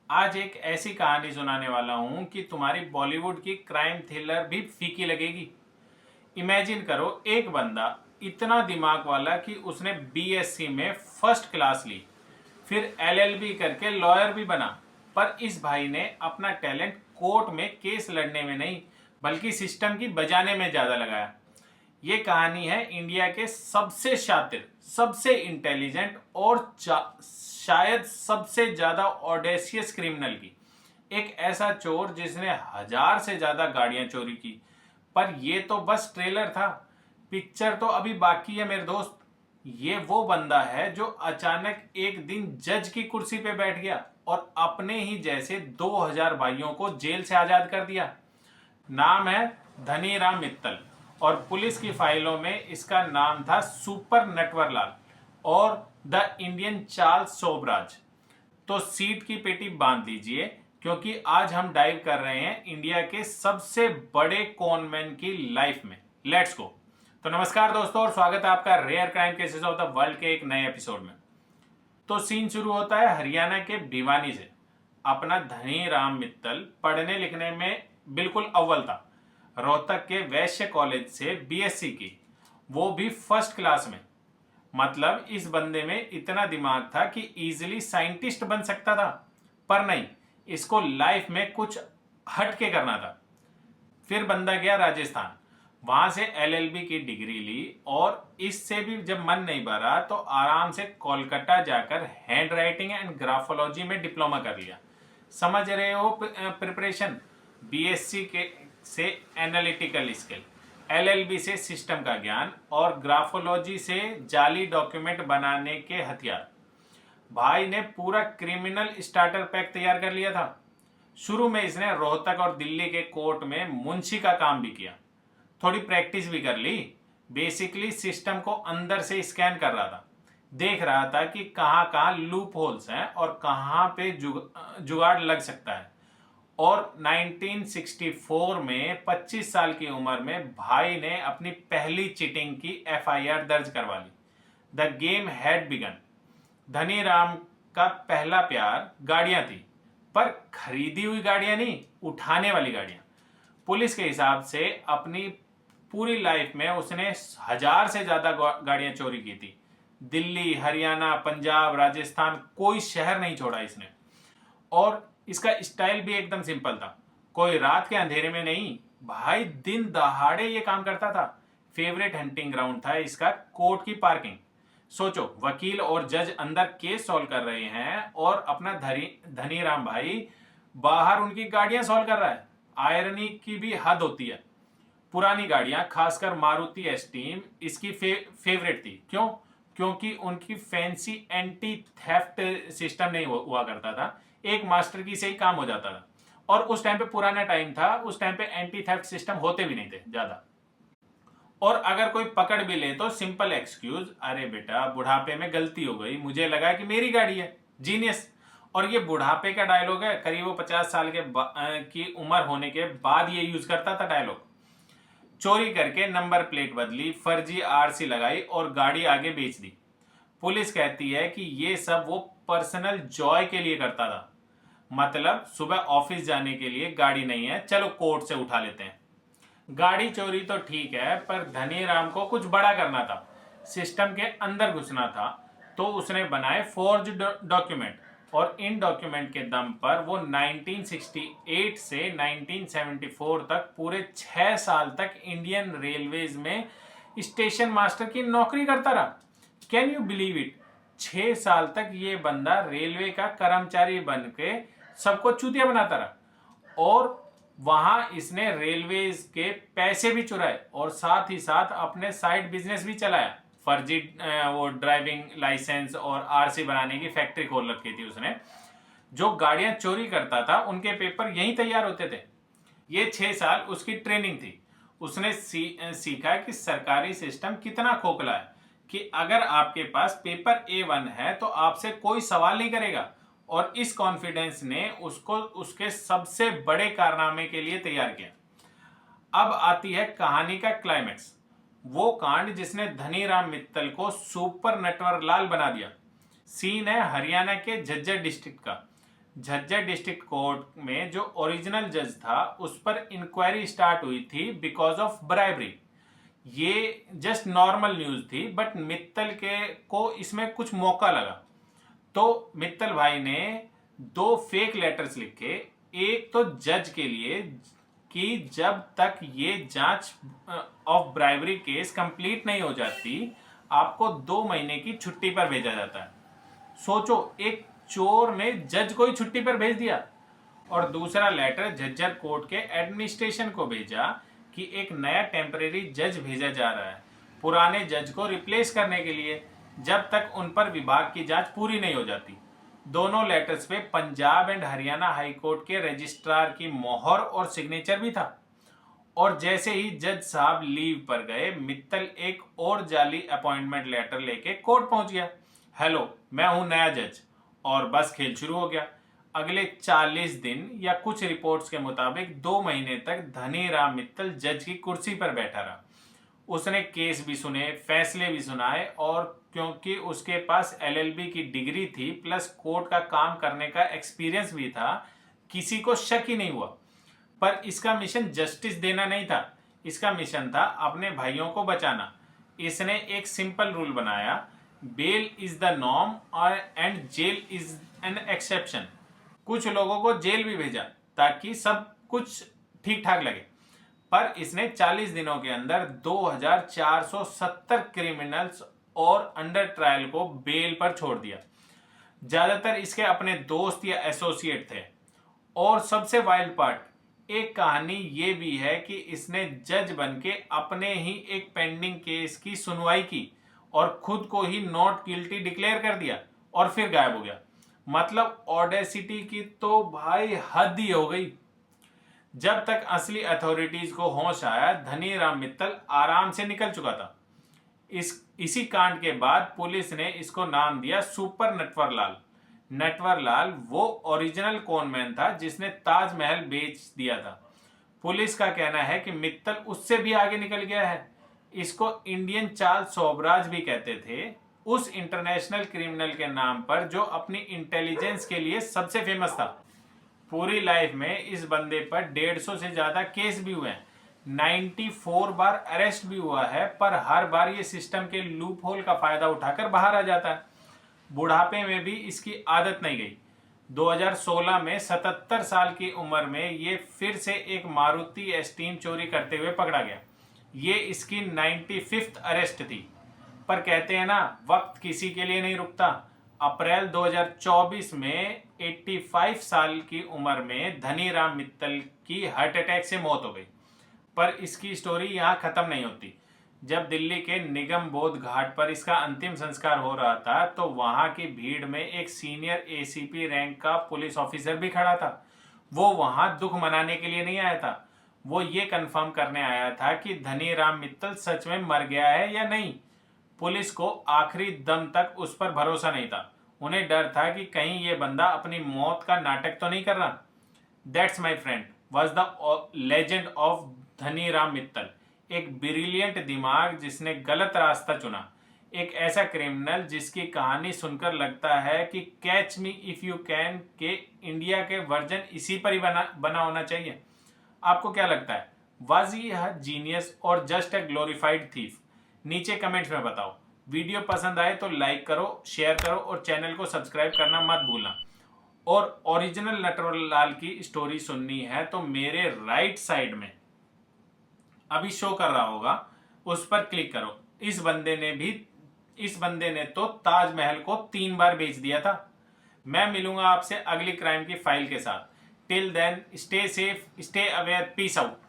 आज एक ऐसी कहानी सुनाने वाला हूं कि तुम्हारी बॉलीवुड की क्राइम थ्रिलर भी फीकी लगेगी। इमेजिन करो, एक बंदा इतना दिमाग वाला कि उसने बीएससी में फर्स्ट क्लास ली, फिर एलएलबी करके लॉयर भी बना। पर इस भाई ने अपना टैलेंट कोर्ट में केस लड़ने में नहीं, बल्कि सिस्टम की बजाने में ज्यादा लगाया। ये कहानी है इंडिया के सबसे शातिर, सबसे इंटेलिजेंट और शायद सबसे ज्यादा ऑडेशियस क्रिमिनल की। एक ऐसा चोर जिसने 1000 से ज्यादा गाड़ियां चोरी की। पर ये तो बस ट्रेलर था, पिक्चर तो अभी बाकी है मेरे दोस्त। ये वो बंदा है जो अचानक एक दिन जज की कुर्सी पे बैठ गया और अपने ही जैसे 2000 भाइयों को जेल से आजाद कर दिया। नाम है धनीराम मित्तल और पुलिस की फाइलों में इसका नाम था सुपर नटवरलाल और द इंडियन चार्ल्स सोबराज। तो सीट की पेटी बांध लीजिए, क्योंकि आज हम डाइव कर रहे हैं इंडिया के सबसे बड़े कॉनमैन की लाइफ में। Let's go. तो नमस्कार दोस्तों और स्वागत है आपका rare crime cases of the world के एक नए एपिसोड में। तो सीन शुरू होता है हरियाणा के भिवानी से। अपना धनीराम मित्तल पढ़ने लिखने में बिल्कुल अव्वल था। रोहतक के वैश्य कॉलेज से बीएससी की, वो भी फर्स्ट क्लास में। मतलब इस बंदे में इतना दिमाग था कि इजीली साइंटिस्ट बन सकता था। पर नहीं, इसको लाइफ में कुछ हटके करना था। फिर बंदा गया राजस्थान, वहां से एलएलबी की डिग्री ली और इससे भी जब मन नहीं भरा तो आराम से कोलकाता जाकर हैंड राइटिंग एंड ग्राफोलॉजी में डिप्लोमा कर लिया। समझ रहे हो प्रिपरेशन? बीएससी के से एनालिटिकल स्किल, एलएलबी से सिस्टम का ज्ञान और ग्राफोलॉजी से जाली डॉक्यूमेंट बनाने के हथियार। भाई ने पूरा क्रिमिनल स्टार्टर पैक तैयार कर लिया था। शुरू में इसने रोहतक और दिल्ली के कोर्ट में मुंशी का काम भी किया, थोड़ी प्रैक्टिस भी कर ली। बेसिकली सिस्टम को अंदर से स्कैन कर रहा था, देख रहा था कि कहां कहां लूप होल्स हैं और कहां पे जुगाड़ लग सकता है। और 1964 में 25 साल की उम्र में भाई ने अपनी पहली चीटिंग की एफआईआर दर्ज करवा ली। The game had begun. Dhaniram का पहला प्यार गाड़ियां थी, पर खरीदी हुई गाड़ियां नहीं, उठाने वाली गाड़ियां। पुलिस के हिसाब से अपनी पूरी लाइफ में उसने 1000 से ज्यादा गाड़ियां चोरी की थी। दिल्ली, हरियाणा, पंजाब, राजस्थान, कोई शहर नहीं छोड़ा इसने। और इसका स्टाइल भी एकदम सिंपल था, कोई रात के अंधेरे में नहीं, भाई दिन दहाड़े ये काम करता था। फेवरेट हंटिंग ग्राउंड था इसका कोर्ट की पार्किंग। सोचो, वकील और जज अंदर केस सॉल्व कर रहे हैं और अपना धनीराम भाई बाहर उनकी गाड़ियां सॉल्व कर रहा है। आयरनी की भी हद होती है। पुरानी गाड़ियां, खासकर मारुति एस्टीम इसकी फेवरेट थी। क्यों? क्योंकि उनकी फैंसी एंटी थेफ्ट सिस्टम नहीं हुआ करता था, एक मास्टर की से ही काम हो जाता था। और उस टाइम पे पुराना टाइम था, उस टाइम पे एंटी थेफ्ट सिस्टम होते भी नहीं थे ज्यादा। और अगर कोई पकड़ भी ले तो सिंपल एक्सक्यूज, अरे बेटा बुढ़ापे में गलती हो गई, मुझे लगा कि मेरी गाड़ी है। जीनियस। और ये बुढ़ापे का डायलॉग है, करीब वो 50 साल की उम्र होने के बाद ये यूज करता था डायलॉग। चोरी करके नंबर प्लेट बदली, फर्जी आरसी लगाई और गाड़ी आगे बेच दी। पुलिस कहती है कि ये सब वो पर्सनल जॉय के लिए करता था। मतलब सुबह ऑफिस जाने के लिए गाड़ी नहीं है, चलो कोर्ट से उठा लेते हैं। गाड़ी चोरी तो ठीक है, पर धनीराम को कुछ बड़ा करना था, सिस्टम के अंदर घुसना था। तो उसने बनाए फोर्ज डॉक्यूमेंट और इन डॉक्यूमेंट के दम पर वो 1968 से 1974 तक पूरे 6 साल तक इंडियन रेलवेज में स्टेशन मास्टर की नौकरी करता रहा। Can you believe it? 6 साल तक ये बंदा रेलवे का कर्मचारी बन के सबको चूतिया बनाता रहा। और वहां इसने रेलवेज के पैसे भी चुराए और साथ ही साथ अपने साइड बिजनेस भी चलाया। फर्जी वो ड्राइविंग लाइसेंस और आरसी बनाने की फैक्ट्री खोल रखी थी उसने। जो गाड़ियां चोरी करता था उनके पेपर यहीं तैयार होते थे। ये 6 साल उसकी ट्रेनिंग थी। उसने सीखा कि सरकारी सिस्टम कितना खोखला है, कि अगर आपके पास पेपर A1 है तो आपसे कोई सवाल नहीं करेगा। और इस कॉन्फिडेंस ने उसको उसके सबसे बड़े कारनामे के लिए तैयार किया। अब आती है कहानी का क्लाइमेक्स, वो कांड जिसने धनीराम मित्तल को सुपर नटवरलाल बना दिया। सीन है हरियाणा के झज्जर डिस्ट्रिक्ट का, झज्जर डिस्ट्रिक्ट कोर्ट में जो ओरिजिनल जज था उस पर इंक्वायरी स्टार्ट हुई थी बिकॉज ऑफ ब्राइबरी। ये जस्ट नॉर्मल न्यूज थी, बट मित्तल के को इसमें कुछ मौका लगा। तो मित्तल भाई ने 2 फेक लेटर्स लिखे। एक तो जज के लिए कि जब तक ये जांच ऑफ ब्राइबरी केस कंप्लीट नहीं हो जाती, आपको 2 महीने की छुट्टी पर भेजा जाता है। सोचो, एक चोर ने जज को ही छुट्टी पर भेज दिया। और दूसरा लेटर झज्जर कोर्ट के एडमिनिस्ट्रेशन को भेजा कि एक नया टेम्परेरी जज भेजा जा रहा है पुराने जज को रिप्लेस करने के लिए, जब तक उन पर विभाग की जांच पूरी नहीं हो जाती। दोनों लेटर्स पे Punjab and Haryana high court के रजिस्ट्रार की मोहर और सिग्नेचर भी था। और जैसे ही जज साहब लीव पर गए, मित्तल एक और जाली अपॉइंटमेंट लेटर लेके कोर्ट पहुंच गया। हेलो, मैं हूं नया जज। और बस खेल शुरू हो गया। अगले 40 दिन या कुछ रिपोर्ट्स के मुताबिक 2 महीने तक धनीराम मित्तल जज की कुर्सी पर बैठा रहा। उसने केस भी सुने, फैसले भी सुनाए, और क्योंकि उसके पास एलएलबी की डिग्री थी प्लस कोर्ट का काम करने का एक्सपीरियंस भी था, किसी को शक ही नहीं हुआ। पर इसका मिशन जस्टिस देना नहीं था, इसका मिशन था अपने भाइयों को बचाना। इसने एक सिंपल रूल बनाया, बेल इज द नॉर्म और and jail is an exception. कुछ लोगों को जेल भी भेजा ताकि सब कुछ ठीक ठाक लगे। पर इसने 40 दिनों के अंदर 2470 क्रिमिनल्स और अंडर ट्रायल को बेल पर छोड़ दिया। ज्यादातर इसके अपने दोस्त या एसोसिएट थे। और सबसे वाइल्ड पार्ट, एक कहानी ये भी है कि इसने जज बन के अपने ही एक पेंडिंग केस की सुनवाई की और खुद को ही नॉट गिल्टी डिक्लेयर कर दिया और फिर गायब हो गया। मतलब ऑडेसिटी की तो भाई हद ही हो गई। जब तक असली अथॉरिटीज को होश आया, धनीराम मित्तल आराम से निकल चुका था। इसी कांड के बाद पुलिस ने इसको नाम दिया सुपर नटवरलाल। नटवरलाल वो ओरिजिनल कॉनमैन था जिसने ताजमहल बेच दिया था। पुलिस का कहना है कि मित्तल उससे भी आगे निकल गया है। इसको इंडियन चार्ल्स सोबराज भी कहते थे, उस इंटरनेशनल क्रिमिनल के नाम पर जो अपनी इंटेलिजेंस के लिए सबसे फेमस था। पूरी लाइफ में इस बंदे पर 150 से ज्यादा केस भी हुए हैं, 94 बार अरेस्ट भी हुआ है, पर हर बार ये सिस्टम के लूप होल का फायदा उठाकर बाहर आ जाता है। बुढ़ापे में भी इसकी आदत नहीं गई। 2016 में 77 साल की उम्र में ये फिर से एक मारुति एस्टीम चोरी करते हुए पकड़ा गया। ये इसकी 95th अरेस्ट थी। पर कहते हैं ना, वक्त किसी के लिए नहीं रुकता। अप्रैल 2024 में 85 साल की उम्र में धनीराम मित्तल की हार्ट अटैक से मौत हो गई। पर इसकी स्टोरी यहाँ खत्म नहीं होती। जब दिल्ली के निगम बोध घाट पर इसका अंतिम संस्कार हो रहा था, तो वहां की भीड़ में एक सीनियर एसीपी रैंक का पुलिस ऑफिसर भी खड़ा था। वो वहां दुख मनाने के लिए नहीं आया था, वो ये कंफर्म करने आया था कि धनीराम मित्तल सच में मर गया है या नहीं। पुलिस को आखिरी दम तक उस पर भरोसा नहीं था। उन्हें डर था कि कहीं ये बंदा अपनी मौत का नाटक तो नहीं कर रहा। That's my friend was the legend of Dhaniram Mittal. एक ब्रिलियंट दिमाग जिसने गलत रास्ता चुना। एक ऐसा क्रिमिनल जिसकी कहानी सुनकर लगता है कि catch me if you can के इंडिया के वर्जन इसी पर ही बना होना चाहिए। आपको क्या लगता है, वाज ही जीनियस और जस्ट ए ग्लोरिफाइड थीफ? नीचे कमेंट्स में बताओ। वीडियो पसंद आए तो लाइक करो, शेयर करो और चैनल को सब्सक्राइब करना मत भूलना। और ओरिजिनल नटवरलाल की स्टोरी सुननी है तो मेरे राइट साइड में अभी शो कर रहा होगा, उस पर क्लिक करो। इस बंदे ने तो ताजमहल को 3 बार बेच दिया था। मैं मिलूंगा आपसे अगली क्राइम की फाइल के साथ। Till then stay safe, stay aware, peace out.